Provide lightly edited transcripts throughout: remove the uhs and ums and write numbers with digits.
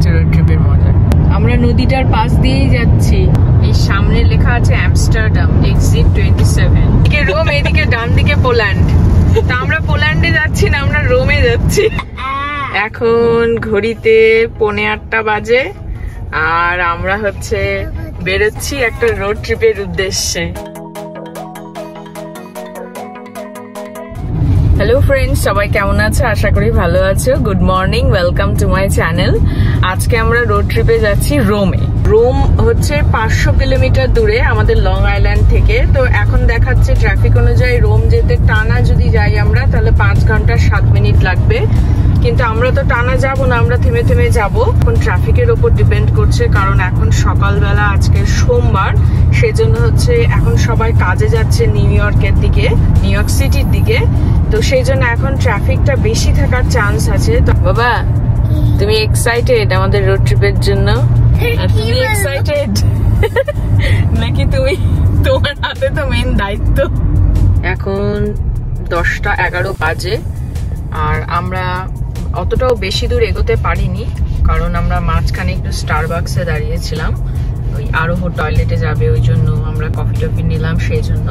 হচ্ছে রোড ট্রিপের মজা। আমরা নদীটার পাশ দিয়েই যাচ্ছি। এই সামনে লেখা আছে আমস্টারডাম এক্সিট 27। এদিকে রোম, এদিকে ডান দিকে পোল্যান্ড। তা আমরা পোল্যান্ডে যাচ্ছি না, আমরা রোমে যাচ্ছি। এখন ঘড়িতে 8:45 বাজে আর আমরা হচ্ছে বেরোচ্ছি একটা রোড ট্রিপের উদ্দেশ্যে। হ্যালো ফ্রেন্ডস, সবাই কেমন আছে? আশা করি ভালো আছো। Good morning, welcome to my channel. আজকে আমরা রোড ট্রিপে যাচ্ছি রোমে। রোম হচ্ছে 500 কিলোমিটার দূরে আমাদের লং আইল্যান্ড থেকে। তো এখন দেখাচ্ছে ট্রাফিক অনুযায়ী রোম যেতে টানা যদি যাই আমরা তাহলে 5 ঘন্টা 7 মিনিট লাগবে, কিন্তু আমরা তো টানা যাব না, আমরা থেমে থেমে যাব। এখন ট্রাফিকের ওপর ডিপেন্ড করছে, কারণ এখন সকালবেলা আজকে সোমবার, সেজন্য হচ্ছে এখন সবাই কাজে যাচ্ছে নিউ ইয়র্কের দিকে, নিউ ইয়র্ক সিটির দিকে। তো সেই জন্য এখন ট্রাফিকটা বেশি থাকার চান্স আছে। তো বাবা, তুমি এক্সাইটেড আমাদের রোড ট্রিপের জন্য? তুমি এক্সাইটেড নাকি তোমার হাতে তো মেন দায়িত্ব। এখন 10:11 বাজে আর আমরা অতটাও বেশি দূর এগোতে পারিনি, কারণ আমরা মাঝখানে একটু স্টারবাক্সে দাঁড়িয়েছিলাম। ওই আরোহ টয়লেটে যাবে, ওই জন্য আমরা কফি টফি নিলাম সেই জন্য।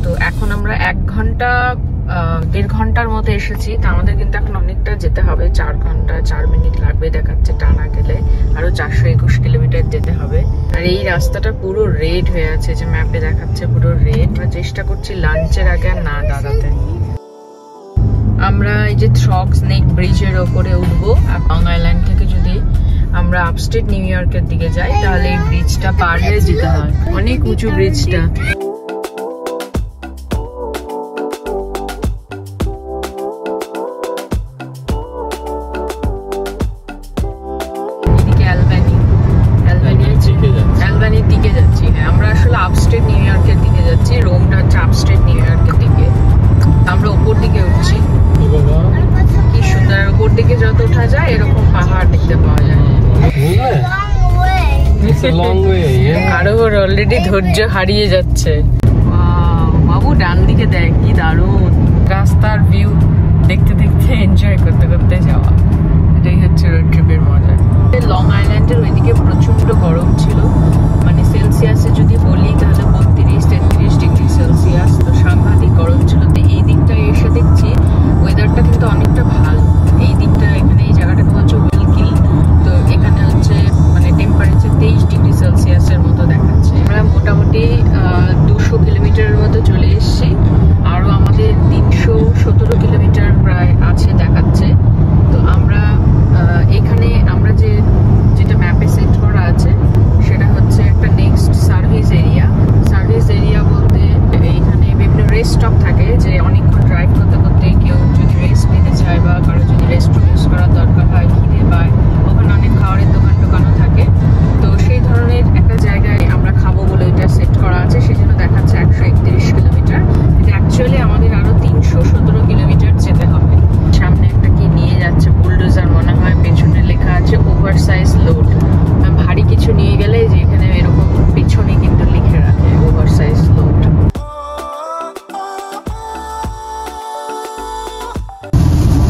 তো এখন আমরা 1.5 ঘন্টার মতো এসেছি। তা আমাদের কিন্তু এখন অনেকটা যেতে হবে, 4 ঘন্টা 4 মিনিট লাগবে দেখাচ্ছে টানা গেলে। আরো 421 কিলোমিটার যেতে হবে। আর এই রাস্তাটা পুরো রেড হয়ে আছে, যে ম্যাপে দেখাচ্ছে পুরো রেড। আমরা চেষ্টা করছি লাঞ্চের আগে আর না দাঁড়াতে। আমরা এই যে থ্রগ স্নেক ব্রিজের ওপরে উঠবো। লং আইল্যান্ড থেকে যদি আমরা আপস্টেট নিউ ইয়র্কের দিকে যাই তাহলে এই ব্রিজটা পার হয়ে যেতে হয়। অনেক উঁচু ব্রিজটা। অ্যালবানির দিকে যাচ্ছি। হ্যাঁ, আমরা আসলে আপস্টেট নিউ ইয়র্কের দিকে যাচ্ছি। রোমটা হচ্ছে আপস্টেট নিউ ইয়র্কের দিকে। আমরা উপর দিকে উঠছি। কি সুন্দর, উপর দিকে যত ওঠা যায় এরকম পাহাড় দেখতে পাওয়া যায়। আরো অলরেডি ধৈর্য হারিয়ে যাচ্ছে। বাবু ডান দিকে দেখ, কি দারুণ রাস্তার ভিউ দেখতে দেখতে এনজয় করতে করতে যাওয়া। এটাই হচ্ছে রোড ট্রিপের মজা। লং আইল্যান্ডের ওইদিকে প্রচন্ড গরম ছিল, মানে সেলসিয়াসে যদি বলি তাহলে 32-33 ডিগ্রি সেলসিয়াস। তো সাংঘাতিক গরম ছিল। তো এই দিকটায় এসে দেখছি ওয়েদারটা কিন্তু অনেকটা ভালো। এই দিকটা এখানে এই জায়গাটাকে হচ্ছে উইলকিল। তো এখানে হচ্ছে মানে টেম্পারেচার 23 ডিগ্রি সেলসিয়াসের মতো দেখাচ্ছে। আমরা মোটামুটি 200 কিলোমিটারের মতো চলে এসেছি। আরও আমাদের 317 কিলোমিটার প্রায় আছে দেখাচ্ছে। তো আমরা এখানে আমরা যেটা ম্যাপে সেট করা আছে সেটা হচ্ছে একটা next service area. Service area বলতে এইখানে বিভিন্ন রেস্ট স্টপ থাকে, যে অনেকক্ষণ ড্রাইভ করতে করতে কেউ যদি রেস্ট নিতে চায় বা কারো যদি রেস্টরুম ইউজ করার দরকার হয়, খিদে পায়, ওখানে অনেক খাবারের দোকান টোকানও থাকে। তো সেই ধরনের একটা জায়গায় আমরা খাবো বলে এটা সেট করা আছে। সেই জন্য দেখাচ্ছে 131 কিলোমিটার। এটা অ্যাকচুয়ালি আমাদের আরো 317 কিলোমিটার যেতে হবে। সামনে একটা কি নিয়ে যাচ্ছে, বুলডোজার মনে হয়। পেছনে লেখা আছে ওভার সাইজ লোড। ভারী কিছু নিয়ে গেলে যে এখানে এরকম পেছনে কিন্তু লিখে রাখে ওভার সাইজ লোড।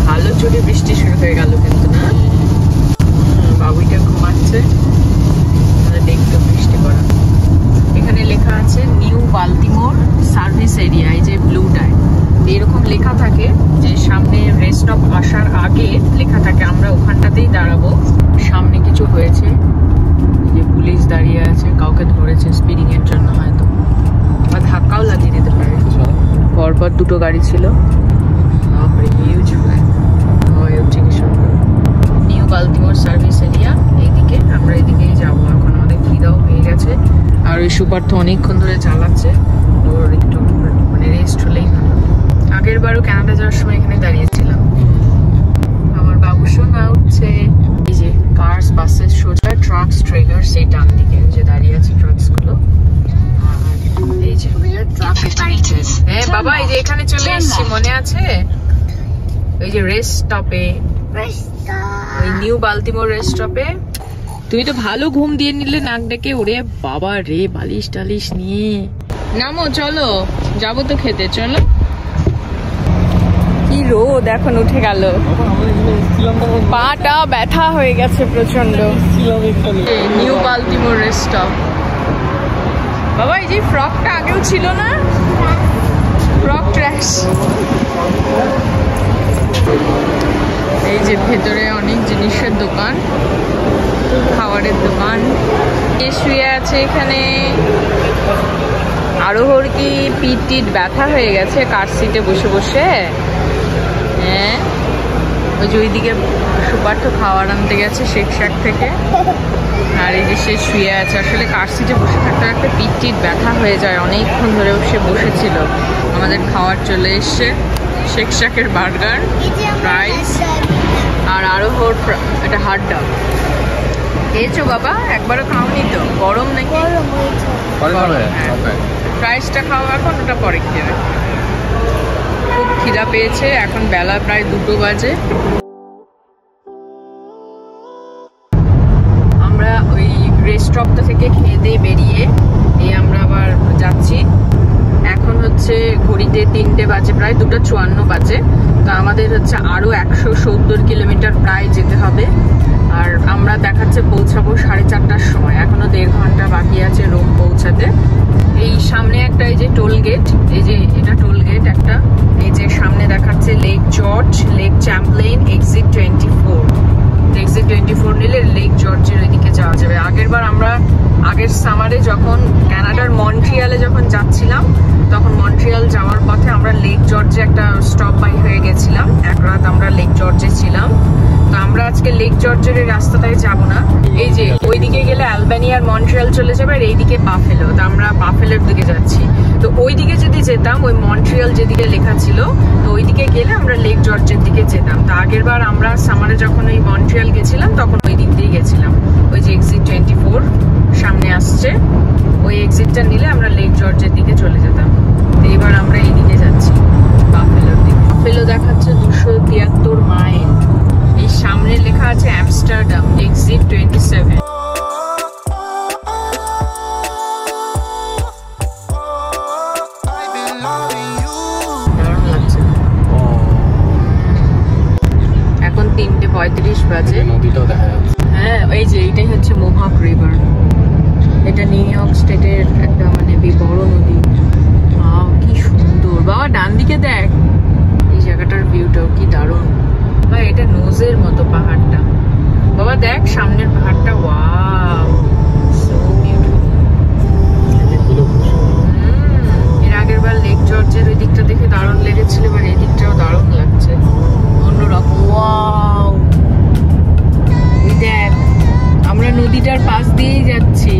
ভালো জোরে বৃষ্টি শুরু হয়ে গেল কিন্তু, না? বাবুইটা ঘুমাচ্ছে, দেখতো বৃষ্টি পড়া। এখানে লেখা আছে নিউ বাল্টিমোর সার্ভিস এরিয়া। এই যে ব্লুটায় এরকম লেখা থাকে, যে সামনে রেস্ট স্টপ আসার আগে লেখা থাকে আমরা ওখানটাতেই দাঁড়াবো। সামনে কিছু হয়েছে, যে পুলিশ দাঁড়িয়ে আছে, কাউকে ধরেছে স্পিডিং এর জন্য হয়তো, বা ধাক্কাও লাগিয়ে দিতে পারে। পরপর 2টো গাড়ি ছিল। Huge new Baltimore service area. এইদিকে আমরা এদিকেই যাবো। এখন আমাদের খিদাও হয়ে গেছে, আর ওই সুপার তো অনেকক্ষণ ধরে চালাচ্ছে, ওর একটু মানে রেস্ট হলেই ভালো। আগের বারও কানাডা যাওয়ার সময় এখানে দাঁড়িয়েছিলাম। আমার বাবু সোনা উঠছে। এই যে কার্স বাসের সোজা ট্রাকস ট্রেলার সেই ডান দিকে যে দাঁড়িয়ে আছে ট্রাকস গুলো। এই যে হ্যাঁ বাবা, এই যে এখানে চলে এসেছি, মনে আছে? ওই যে রেস্ট স্টপে, ওই নিউ বাল্টিমোর রেস্ট স্টপে। তুমি তো ভালো ঘুম দিয়ে নিলে নাক ডেকে। ওরে বাবা রে, বালিশ টালিশ নিয়ে নামো, চলো যাবো তো খেতে, চলো। কি রোদ এখন উঠে গেল, পাটা ব্যথা হয়ে গেছে প্রচন্ড। New Baltimore rest stop. বাবা এই যে ফ্রকটা আগেও ছিল না, ফ্রক ট্র্যাশ। এই যে ভেতরে অনেক জিনিসের দোকান, খাবারের দোকান। কে শুয়ে আছে এখানে? আরোহর কি পিঠ টিট ব্যথা হয়ে গেছে কার সিটে বসে বসে? হ্যাঁ, ওই যে ওইদিকে সুপার্থ খাবার আনতে গেছে শেক শ্যাক থেকে, আর এই যে সে শুয়ে আছে। আসলে কার সিটে বসে থাকতে একটা পিঠ টিট ব্যথা হয়ে যায়, অনেকক্ষণ ধরে সে বসেছিল। আমাদের খাবার চলে এসছে, শেক শ্যাকের বার্গার, ফ্রাইস, আর আরোহর একটা হাট ডগ। খেয়েছো বাবা? একবারও খাওনি তো? গরম নাকি? ফ্রাইসটা খাও এখন, ওটা পরে খেয়ে। খুব খিদা পেয়েছে, এখন বেলা প্রায় 2 বাজে। আমরা ওই রেস্টুরেন্টটা থেকে খেয়ে দিয়ে বেরিয়ে আমরা আবার যাচ্ছি। এখন হচ্ছে ঘড়িতে 3টে বাজে, প্রায় 2:54 বাজে। তো আমাদের হচ্ছে আরো 170 কিলোমিটার প্রায় যেতে হবে। আর আমরা দেখাচ্ছে পৌঁছাবো 4:30টার সময়। এখনো 1.5 ঘন্টা বাকি আছে রোম পৌঁছাতে। এই সামনে একটা এই যে টোল গেট, এই যে এটা টোল গেট একটা, এই যে সামনে দেখাচ্ছে lake George, lake Champlain, exit 24। Exit 24 নিলে লেক জর্জের ওইদিকে যাওয়া যাবে। আগের সামারে যখন কানাডার মন্ট্রিয়ালে যখন যাচ্ছিলাম, তখন মন্ট্রিয়াল যাওয়ার পথে আমরা লেক জর্জে একটা স্টপ বাই হয়ে গেছিলাম। এক রাত আমরা লেক জর্জে ছিলাম। তো আমরা আজকে লেক জর্জের এই রাস্তাটায় যাব না। এই যে ওইদিকে গেলে অ্যালবানিয়ার মন্ট্রিয়াল চলে যাবে, আর এইদিকে বাফেলো। তো আমরা বাফেলোর দিকে যাচ্ছি। তো ওইদিকে যদি যেতাম, ওই মন্ট্রিয়াল যেদিকে লেখা ছিল, তো ওইদিকে গেলে আমরা লেক জর্জের দিকে যেতাম। তো আগের বার আমরা সামারে যখন ওই মন্ট্রিয়াল গেছিলাম, তখন ওই দিক দিয়ে গেছিলাম। ওই যে এক্সিট 24 সামনে আসছে, ওই এক্সিটটা নিলে আমরা লেক জর্জের দিকে চলে যেতাম। এইবার আমরা এইদিকে যাচ্ছি, বাফেলোর দিকে। বাফেলো দেখাচ্ছে 273 মাইল। এই সামনে লেখা আছে আমস্টারডাম, এক্সিট 27। দারুণ লাগছে। এখন 3:35 বাজে। নদীটাও দেখা যাচ্ছে। হ্যাঁ, এই যে এইটাই হচ্ছে মোহাক রিভার। এটা নিউ ইয়র্ক স্টেটের একটা মানে বড় নদী। কি সুন্দর বাবা, ডান দিকে দেখ, এই জায়গাটার ভিউটাও কি দারুণ। বা এটা নোজের মতো পাহাড়টা। বাবা দেখ সামনের পাহাড়টা, ওয়াও, সো বিউটিফুল। এর আগের বার লেক জর্জের ওই দিকটা দেখে দারুণ লেগেছিল, এবার এই দিকটাও দারুণ লাগছে, অন্যরকম। ওয়াও, দেখ আমরা নদীটার পাশ দিয়েই যাচ্ছি।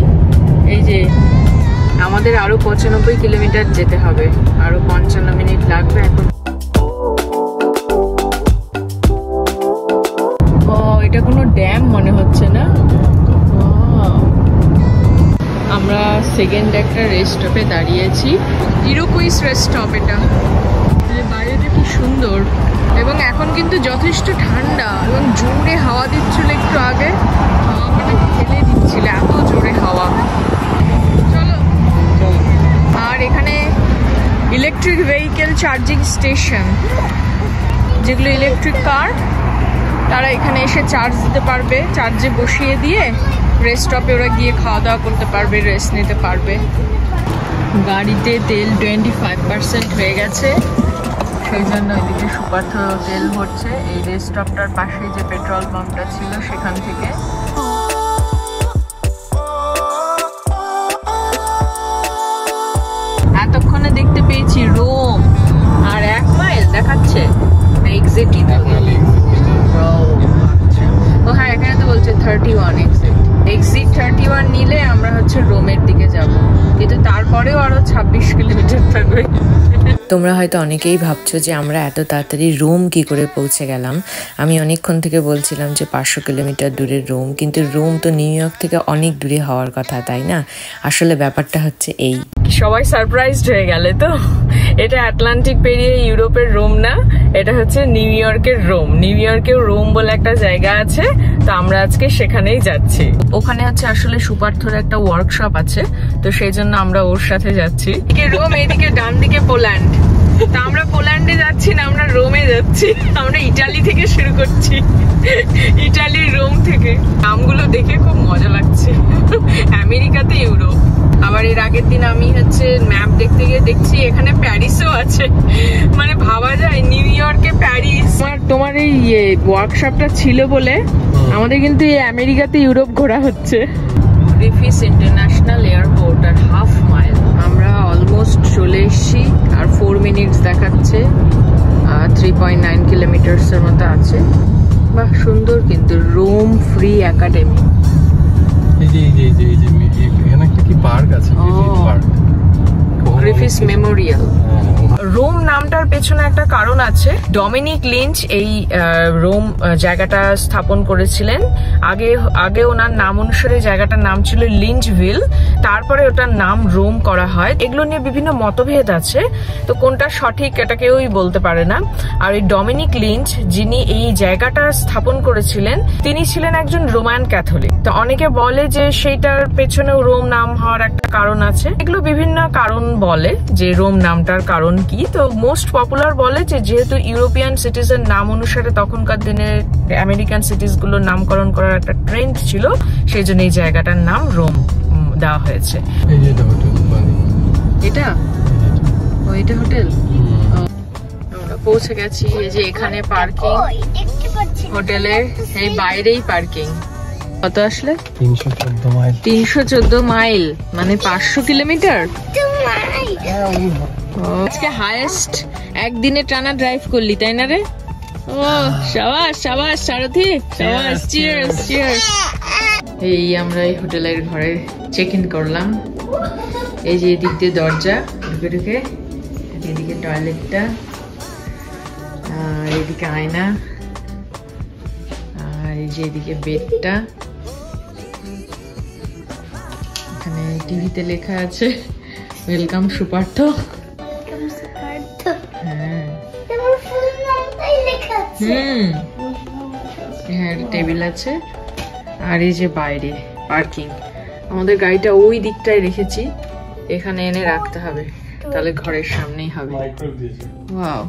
এই যে আমাদের আরো 95 কিলোমিটার যেতে হবে, আরো 55 মিনিট লাগবে এখন। ও, এটা কোনো ড্যাম মনে হচ্ছে না। আমরা সেকেন্ড একটা রেস্ট স্টপে দাঁড়িয়েছি, ইরোকুইস রেস্ট স্টপ। এটা বাইরেটা কি সুন্দর, এবং এখন কিন্তু যথেষ্ট ঠান্ডা, এবং জোরে হাওয়া দিচ্ছিল। একটু আগে হাওয়া মানে ফেলে দিচ্ছিল, এত জোরে হাওয়া। চলো। আর এখানে ইলেকট্রিক ভেহিকেল চার্জিং স্টেশন, যেগুলো ইলেকট্রিক কার, তারা এখানে এসে চার্জ দিতে পারবে। চার্জে বসিয়ে দিয়ে রেস্ট স্টপে ওরা গিয়ে খাওয়া দাওয়া করতে পারবে, রেস্ট নিতে পারবে। গাড়িতে তেল 25% হয়ে গেছে, সেই জন্য ওইদিকে সুপার্থ তেল ভরছে। এই রেস্ট স্টপটার পাশে যে পেট্রোল পাম্পটা ছিল, সেখান থেকে। এতক্ষণে দেখতে পেয়েছি রোম, আর 1 মাইল দেখাচ্ছে এক্সিট। ও হ্যাঁ, এখানে তো বলছে 31 এক্সিট 31 নিলে আমরা হচ্ছে রোমের দিকে যাব, কিন্তু তারপরেও আরো 26 কিলোমিটার থাকবে। তোমরা হয়তো অনেকেই ভাবছো যে আমরা এত তাড়াতাড়ি রোম কি করে পৌঁছে গেলাম। আমি অনেকক্ষণ থেকে বলছিলাম যে 500 কিলোমিটার দূরে রোম, কিন্তু রোম তো নিউ ইয়র্ক থেকে অনেক দূরে হওয়ার কথা, তাই না? আসলে ব্যাপারটা হচ্ছে এই, সবাই সারপ্রাইজড হয়ে গেলে তো। এটা আটলান্টিক পেরিয়ে ইউরোপের রোম না, এটা হচ্ছে নিউ ইয়র্কের রোম। নিউ ইয়র্কেও রোম বলে একটা জায়গা আছে, তো আমরা আজকে সেখানেই যাচ্ছি। ওখানে হচ্ছে আসলে সুপার্থর একটা ওয়ার্কশপ আছে, তো সেই জন্য আমরা ওর সাথে যাচ্ছি। এদিকে রোম, এইদিকে ডান দিকে পোল্যান্ড। তা আমরা পোল্যান্ডে যাচ্ছি না, আমরা রোমে যাচ্ছি। আমরা ইটালি থেকে শুরু করছি, ইটালির রোম থেকে। নামগুলো দেখে খুব মজা লাগছে। আমেরিকাতে ইউরোপ। আবার এর আগের দিন আমি হচ্ছে ম্যাপ দেখতে গিয়ে দেখছি এখানে প্যারিসও আছে। মানে ভাবা যায় নিউ ইয়র্কে প্যারিস। তোমার এই ওয়ার্কশপটা ছিল বলে আমাদের কিন্তু এই আমেরিকাতে ইউরোপ ঘোরা হচ্ছে। গ্রিফিথস ইন্টারন্যাশনাল এয়ারপোর্ট আর হাফ মাইল। আমরা অলমোস্ট চলে এসেছি, আর 4 মিনিটস দেখাচ্ছে। 3.9 কিলোমিটার্স এর মতো আছে। বাহ, সুন্দর কিন্তু। Rome Free Academy. Griffiths Memorial. Rome নামটার পেছনে একটা কারণ আছে। ডমিনিক লিঞ্চ এই রোম জায়গাটা স্থাপন করেছিলেন। আগে ওনার নাম অনুসারে জায়গাটার নাম ছিল লিঞ্চভিল, তারপরে ওটার নাম রোম করা হয়। এগুলো নিয়ে বিভিন্ন মতভেদ আছে, তো কোনটা সঠিক এটা কেউই বলতে পারে না। আর এই ডমিনিক লিঞ্চ যিনি এই জায়গাটা স্থাপন করেছিলেন, তিনি ছিলেন একজন রোমান ক্যাথলিক। তো অনেকে বলে যে সেইটার পেছনেও রোম নাম হওয়ার একটা কারণ আছে। এগুলো বিভিন্ন কারণ বলে যে রোম নামটার কারণ কি। তো মোস্ট পপুলার বলে যে যেহেতু ইউরোপিয়ান সিটিজের নাম অনুসারে তখনকার দিনে আমেরিকান সিটিজ গুলোর নামকরণ করার একটা ট্রেন্ড ছিল, সেই জন্য এই জায়গাটার নাম রোম দেওয়া হয়েছে। এটা এটা হোটেল। আমরা পৌঁছে গেছি। এই যে এখানে পার্কিং, হোটেলের এই বাইরেই পার্কিং। কত আসলে? 314 মাইল। 314 মাইল মানে 500 কিলোমিটার। আজকে হাইয়েস্ট একদিনে টানা ড্রাইভ করলি, তাই না রে? ও শাবাশ শাবাশ সারথি, শাবাশ। Cheers cheers. এই আমরা এই হোটেলের ঘরে চেক ইন করলাম। এই যে এদিক দিয়ে দরজা, ঢুকে ঢুকে এদিকে টয়লেটটা, আর এদিকে আয়না, আর এই যে এদিকে বেডটা। এখানে টিভিতে লেখা আছে ওয়েলকাম সুপার্থ। হ্যাঁ হ্যাঁ, টেবিল আছে। আর এই যে বাইরে পার্কিং। আমাদের গাড়িটা ওই দিকটায় রেখেছি, এখানে এনে রাখতে হবে, তাহলে ঘরের সামনেই হবে। ওয়াও,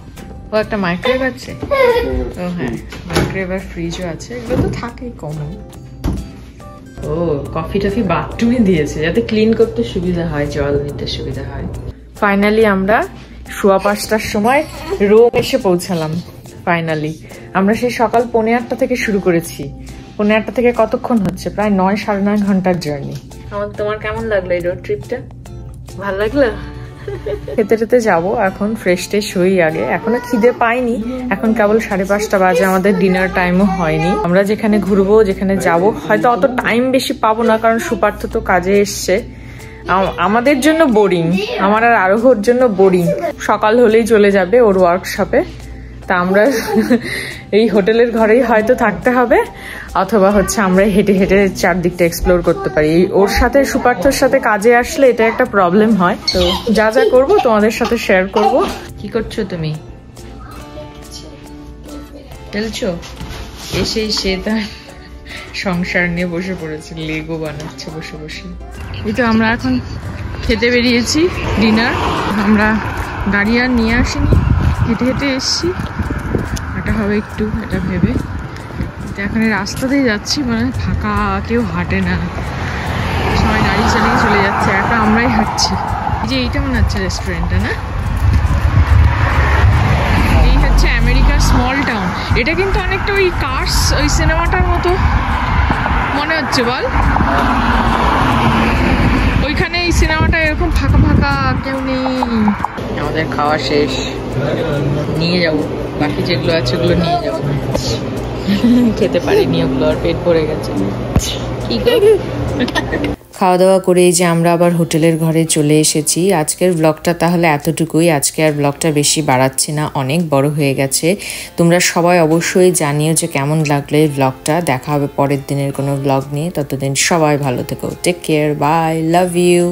ও একটা মাইক্রোওয়েভ আছে। ও হ্যাঁ, মাইক্রোওয়েভ আর ফ্রিজও আছে। এগুলো তো থাকেই কমন। ও কফি টফি বাথরুমে দিয়েছে যাতে ক্লিন করতে সুবিধা হয়, জল নিতে সুবিধা হয়। ফাইনালি আমরা 5:15টার সময় রোম এসে পৌঁছালাম। ফাইনালি আমরা সেই সকাল 8:45 থেকে শুরু করেছি। 8:45 থেকে কতক্ষণ হচ্ছে? প্রায় 9-9.5 ঘন্টার জার্নি। তোমার কেমন লাগলো এই রোড ট্রিপটা? ভালো লাগলো? খেতে টেতে যাবো এখন, ফ্রেশ ট্রেশ হই আগে। এখনো খিদে পাইনি, এখন কেবল 5:30 বাজে, আমাদের ডিনার টাইমও হয়নি। আমরা যেখানে ঘুরবো, যেখানে যাবো, হয়তো অত টাইম বেশি পাবো না, কারণ সুপার্থ তো কাজে এসছে। আমাদের জন্য বোরিং, আমার আর আরোহর জন্য বোরিং। সকাল হলেই চলে যাবে ওর ওয়ার্কশপে। তা আমরা এই হোটেলের ঘরেই হয়তো থাকতে হবে, অথবা হচ্ছে আমরা হেঁটে হেঁটে চারদিকটা এক্সপ্লোর করতে পারি। ওর সাথে সুপার্থর সাথে কাজে আসলে এটা একটা প্রবলেম হয়। তো যা যা করবো তোমাদের সাথে শেয়ার করব। কি করছো তুমি? খেলছো? এসেই সে তার সংসার নিয়ে বসে পড়েছে, লেগো বানাচ্ছে বসে বসে। এই তো আমরা এখন খেতে বেরিয়েছি ডিনার। আমরা গাড়ি আর নিয়ে আসিনি, হেঁটে হেঁটে এসছি। এটা হবে একটু, এটা ভেবে। এখন রাস্তা দিয়ে যাচ্ছি, মানে ফাঁকা, কেউ হাঁটে না, সবাই গাড়ি চালিয়ে চলে যাচ্ছে, একা আমরাই হাঁটছি। এই যে এইটা মনে হচ্ছে রেস্টুরেন্টটা, না? এই হচ্ছে আমেরিকার স্মল টাউন। এটা কিন্তু অনেকটা ওই কার্স, ওই সিনেমাটার মতো মনে হচ্ছে, বল? ওইখানে এই সিনেমাটা এরকম ফাঁকা ফাঁকা, কেউ নেই। আমাদের খাওয়া শেষ, নিয়ে যাব বাকি যেগুলো আছে ওগুলো নিয়ে যাব। খেতে পারিনি ওগুলো, আর পেট ভরে গেছে। কি করে খাওয়া দাওয়া করে যে আমরা আবার হোটেলের ঘরে চলে এসেছি। আজকের ব্লগটা তাহলে এতটুকুই। আজকে আর ব্লগটা বেশি বাড়াচ্ছি না, অনেক বড় হয়ে গেছে। তোমরা সবাই অবশ্যই জানিও যে কেমন লাগলো এই ব্লগটা। দেখা হবে পরের দিনের কোনো ব্লগ নিয়ে। ততদিন সবাই ভালো থেকো। Take care, bye, love you.